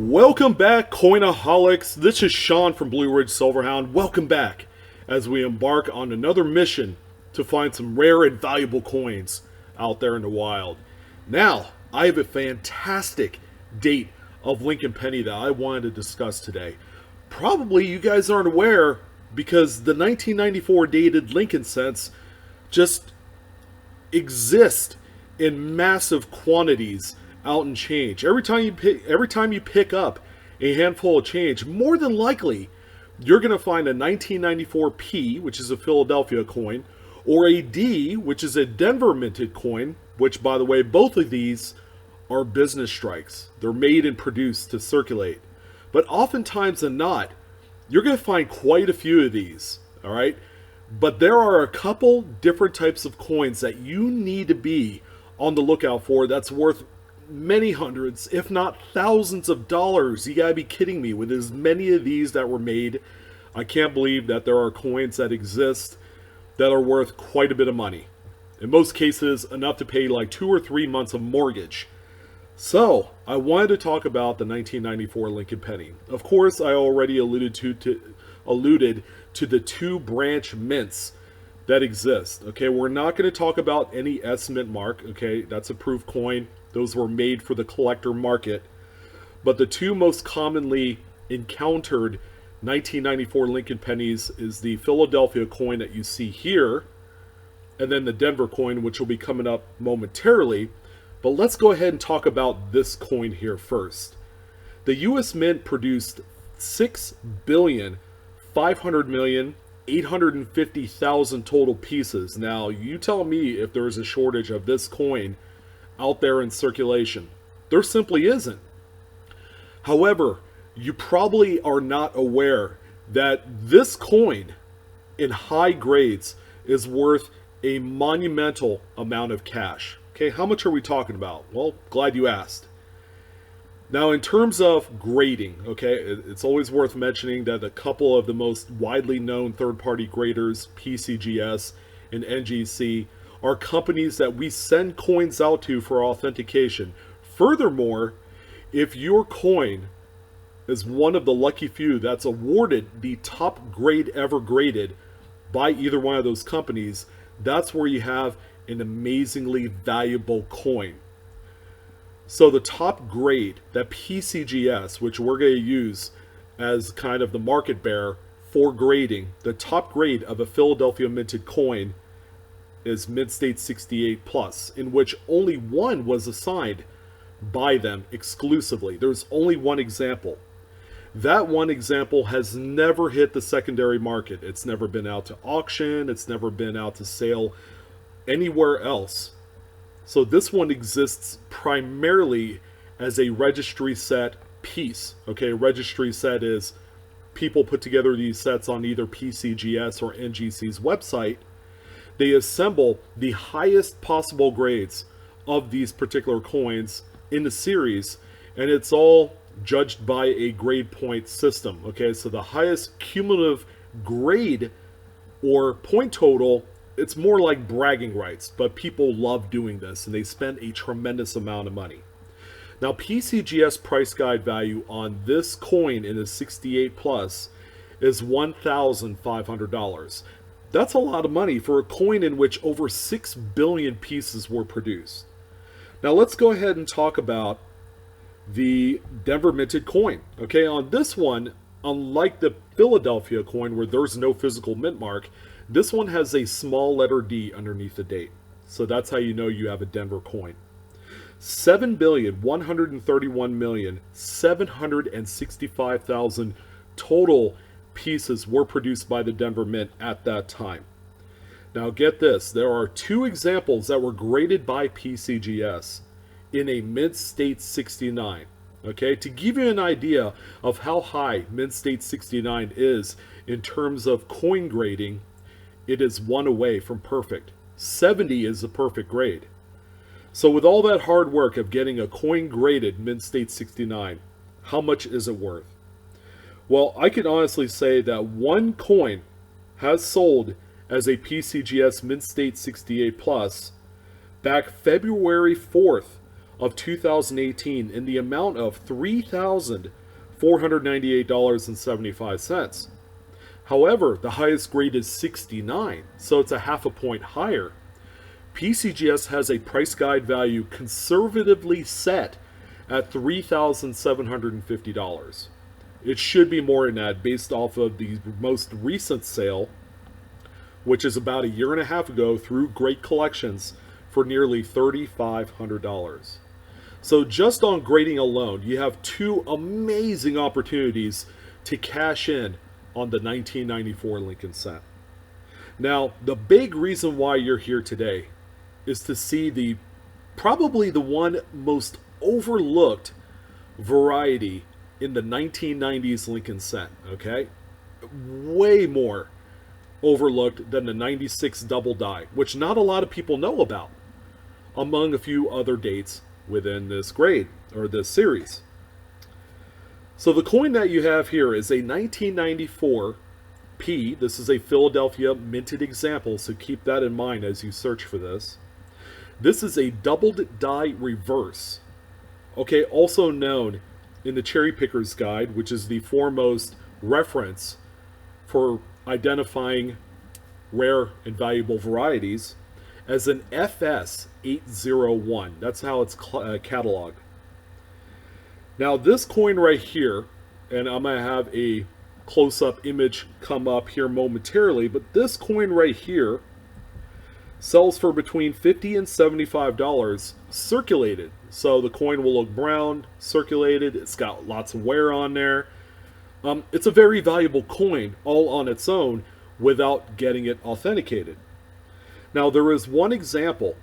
Welcome back, Coinaholics. This is Sean from Blue Ridge Silverhound. Welcome back as we embark on another mission to find some rare and valuable coins out there in the wild. Now, I have a fantastic date of Lincoln Penny that I wanted to discuss today. Probably you guys aren't aware because the 1994 dated Lincoln cents just exist in massive quantities out in change. Every time you pick up a handful of change, more than likely you're going to find a 1994 P, which is a Philadelphia coin, or a D, which is a Denver minted coin, which, by the way, both of these are business strikes. They're made and produced to circulate. But oftentimes than not, you're going to find quite a few of these, all right? But there are a couple different types of coins that you need to be on the lookout for that's worth many hundreds, if not thousands of dollars. You gotta be kidding me with as many of these that were made. I can't believe that there are coins that exist that are worth quite a bit of money. In most cases, enough to pay like 2 or 3 months of mortgage. So, I wanted to talk about the 1994 Lincoln Penny. Of course, I already alluded to the two branch mints that exist. Okay, we're not going to talk about any S mint mark. Okay, that's a proof coin. Those were made for the collector market. But the two most commonly encountered 1994 Lincoln pennies is the Philadelphia coin that you see here, and then the Denver coin, which will be coming up momentarily. But let's go ahead and talk about this coin here first. The US Mint produced 6,500,850,000 total pieces. Now, you tell me if there is a shortage of this coin out there in circulation. There simply isn't. However, you probably are not aware that this coin in high grades is worth a monumental amount of cash. Okay, how much are we talking about? Well, glad you asked. Now, in terms of grading, okay, it's always worth mentioning that a couple of the most widely known third-party graders, Pcgs and NGC, are companies that we send coins out to for authentication. Furthermore, if your coin is one of the lucky few that's awarded the top grade ever graded by either one of those companies, that's where you have an amazingly valuable coin. So the top grade that PCGS, which we're going to use as kind of the market bearer for grading, the top grade of a Philadelphia minted coin is Mint State 68 Plus, in which only one was assigned by them exclusively. There's only one example. That one example has never hit the secondary market. It's never been out to auction. It's never been out to sale anywhere else. So this one exists primarily as a registry set piece. Okay, registry set is people put together these sets on either PCGS or NGC's website. They assemble the highest possible grades of these particular coins in the series, and it's all judged by a grade point system. Okay, so the highest cumulative grade or point total, it's more like bragging rights, but people love doing this and they spend a tremendous amount of money. Now, PCGS price guide value on this coin in the 68 Plus is $1,500. That's a lot of money for a coin in which over 6 billion pieces were produced. Now let's go ahead and talk about the Denver minted coin. Okay, on this one, unlike the Philadelphia coin where there's no physical mint mark, this one has a small letter D underneath the date. So that's how you know you have a Denver coin. 7,131,765,000 total pieces were produced by the Denver Mint at that time. Now get this, there are two examples that were graded by PCGS in a Mint State 69. Okay, to give you an idea of how high Mint State 69 is in terms of coin grading, it is one away from perfect. 70 is the perfect grade. So with all that hard work of getting a coin graded Mint State 69, how much is it worth? Well, I can honestly say that one coin has sold as a PCGS Mint State 68 Plus back February 4th of 2018 in the amount of $3,498.75. However, the highest grade is 69, so it's a half a point higher. PCGS has a price guide value conservatively set at $3,750. It should be more than that based off of the most recent sale, which is about a year and a half ago through Great Collections for nearly $3,500. So just on grading alone, you have two amazing opportunities to cash in on the 1994 Lincoln Cent. Now, the big reason why you're here today is to see probably the one most overlooked variety in the 1990s Lincoln Cent, okay? Way more overlooked than the 96 double die, which not a lot of people know about, among a few other dates within this grade, or this series. So the coin that you have here is a 1994 P. This is a Philadelphia minted example, so keep that in mind as you search for this. This is a doubled die reverse, okay, also known in the Cherry Picker's Guide, which is the foremost reference for identifying rare and valuable varieties, as an FS801. That's how it's cataloged. Now this coin right here, and I'm going to have a close-up image come up here momentarily, but this coin right here sells for between $50 and $75 circulated. So the coin will look brown, circulated, it's got lots of wear on there. It's a very valuable coin all on its own without getting it authenticated. Now there is one example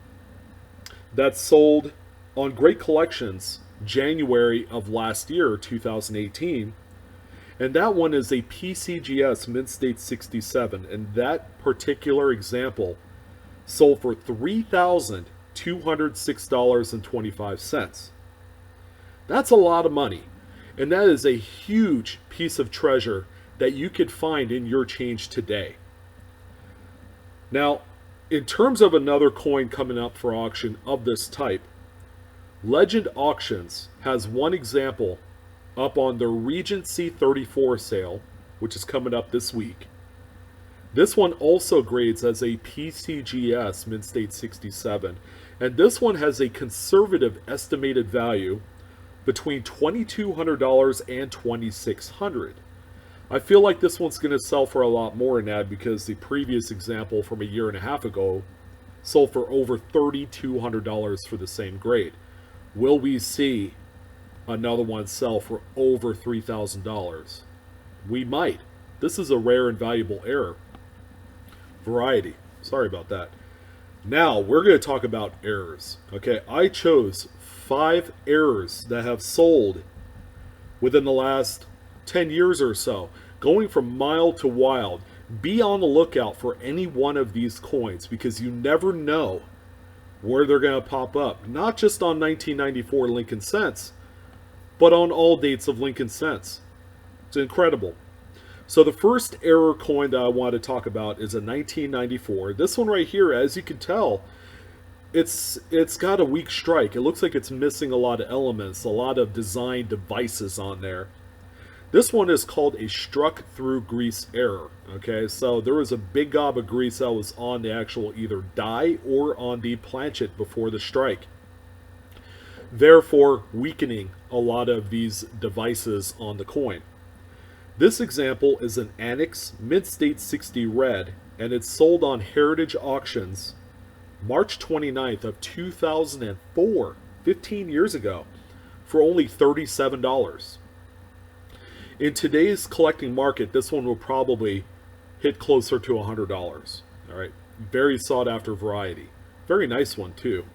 that sold on Great Collections January of last year, 2018, and that one is a PCGS Mint State 67, and that particular example sold for $3,206.25. That's a lot of money, and that is a huge piece of treasure that you could find in your change today. Now, in terms of another coin coming up for auction of this type, Legend Auctions has one example up on the Regency 34 sale, which is coming up this week. This one also grades as a PCGS Mint State 67, and this one has a conservative estimated value between $2,200 and $2,600. I feel like this one's going to sell for a lot more than that because the previous example from a year and a half ago sold for over $3,200 for the same grade. Will we see another one sell for over $3,000? We might. This is a rare and valuable error. Variety. Sorry about that. Now, we're going to talk about errors. Okay, I chose 5 errors that have sold within the last 10 years or so, going from mild to wild. Be on the lookout for any one of these coins because you never know where they're going to pop up. Not just on 1994 Lincoln Cents, but on all dates of Lincoln Cents. It's incredible. So the first error coin that I want to talk about is a 1994. This one right here, as you can tell, it's got a weak strike. It looks like it's missing a lot of elements, a lot of design devices on there. This one is called a struck through Griese Error. Okay, so there was a big gob of grease that was on the actual either die or on the planchet before the strike, therefore weakening a lot of these devices on the coin. This example is an Annex Mint State 60 red, and it's sold on Heritage Auctions March 29th of 2004, 15 years ago, for only $37. In today's collecting market, this one will probably hit closer to $100. All right, very sought after variety. Very nice one too.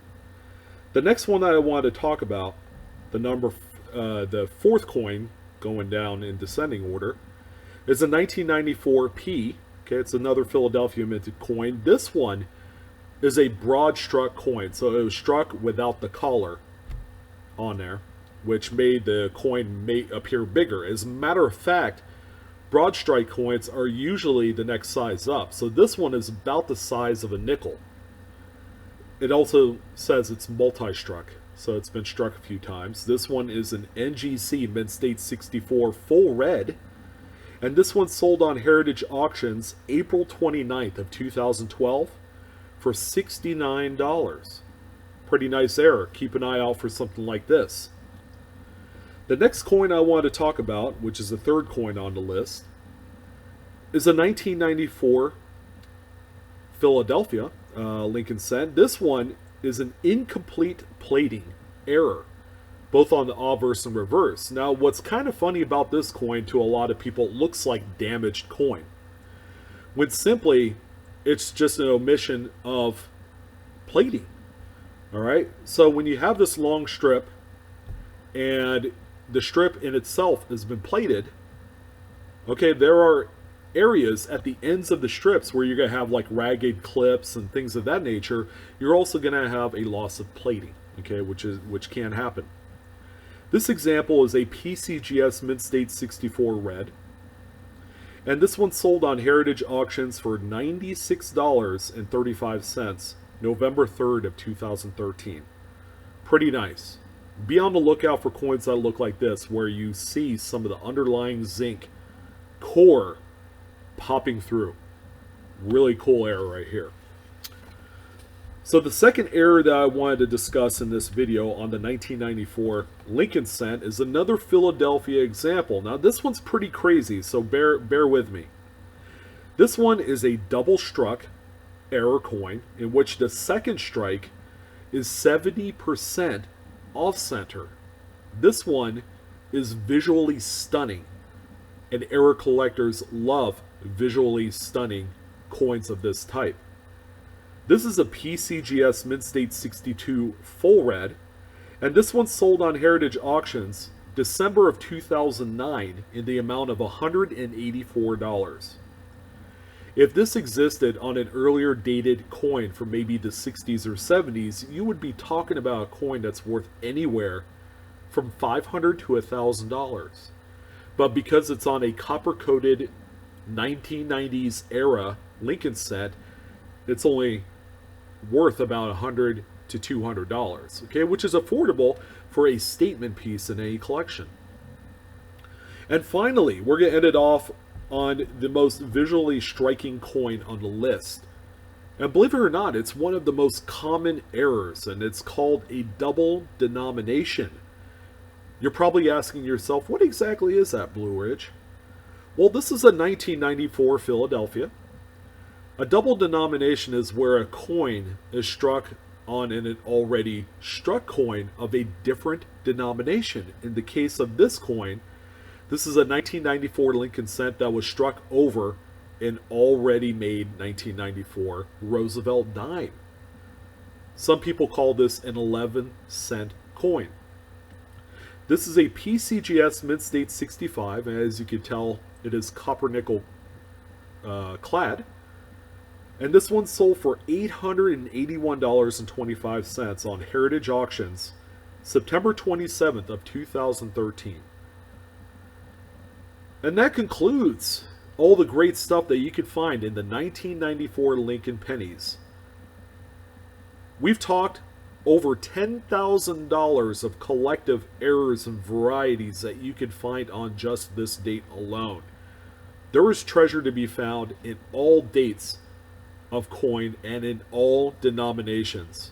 The next one that I want to talk about, the fourth coin going down in descending order, is a 1994 P. Okay, it's another Philadelphia minted coin. This one is a broad struck coin, so it was struck without the collar on there, which made the coin appear bigger. As a matter of fact, broad strike coins are usually the next size up, so this one is about the size of a nickel. It also says it's multi-struck. so it's been struck a few times. This one is an NGC Mint State 64 full red. And this one sold on Heritage Auctions April 29th of 2012 for $69. Pretty nice error. Keep an eye out for something like this. The next coin I want to talk about, which is the third coin on the list, is a 1994 Philadelphia Lincoln cent. This one is an incomplete plating error, both on the obverse and reverse. Now, what's kind of funny about this coin to a lot of people, it looks like damaged coin, when simply it's just an omission of plating. All right, so when you have this long strip and the strip in itself has been plated, okay, there are areas at the ends of the strips where you're going to have like ragged clips and things of that nature. You're also going to have a loss of plating, okay, which can happen. This example is a PCGS Mint State 64 red, and this one sold on Heritage Auctions for $96.35, November 3rd of 2013. Pretty nice. Be on the lookout for coins that look like this, where you see some of the underlying zinc core popping through. Really cool error right here. So the second error that I wanted to discuss in this video on the 1994 Lincoln cent is another Philadelphia example. Now this one's pretty crazy, so bear with me. This one is a double struck error coin in which the second strike is 70% off center. This one is visually stunning, and error collectors love visually stunning coins of this type. This is a PCGS Mint State 62 full red, and this one sold on Heritage Auctions December of 2009 in the amount of $184. If this existed on an earlier dated coin from maybe the 60s or 70s, you would be talking about a coin that's worth anywhere from $500 to $1,000. But because it's on a copper-coated 1990s era Lincoln cent, it's only worth about $100 to $200, okay, which is affordable for a statement piece in any collection. And finally, we're going to end it off on the most visually striking coin on the list. And believe it or not, it's one of the most common errors, and it's called a double denomination. You're probably asking yourself, what exactly is that, Blue Ridge? Well, this is a 1994 Philadelphia. A double denomination is where a coin is struck on an already struck coin of a different denomination. In the case of this coin, this is a 1994 Lincoln cent that was struck over an already made 1994 Roosevelt dime. Some people call this an 11-cent coin. This is a PCGS Mint State 65, and as you can tell, it is copper nickel clad. And this one sold for $881.25 on Heritage Auctions, September 27th of 2013. And that concludes all the great stuff that you could find in the 1994 Lincoln pennies. We've talked over $10,000 of collective errors and varieties that you could find on just this date alone. There is treasure to be found in all dates of coin and in all denominations.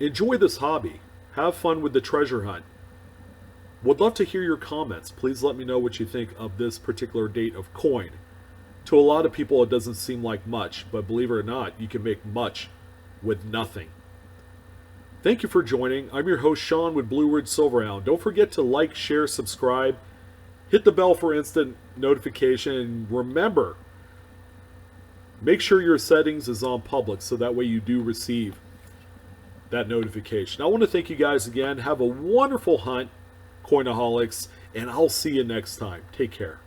Enjoy this hobby. Have fun with the treasure hunt. Would love to hear your comments. Please let me know what you think of this particular date of coin. To a lot of people it doesn't seem like much, but believe it or not, you can make much with nothing. Thank you for joining. I'm your host Sean with Blue Ridge Silverhound. Don't forget to like, share, subscribe, hit the bell for instant notification, and remember, make sure your settings is on public so that way you do receive that notification. I want to thank you guys again. Have a wonderful hunt, Coinaholics, and I'll see you next time. Take care.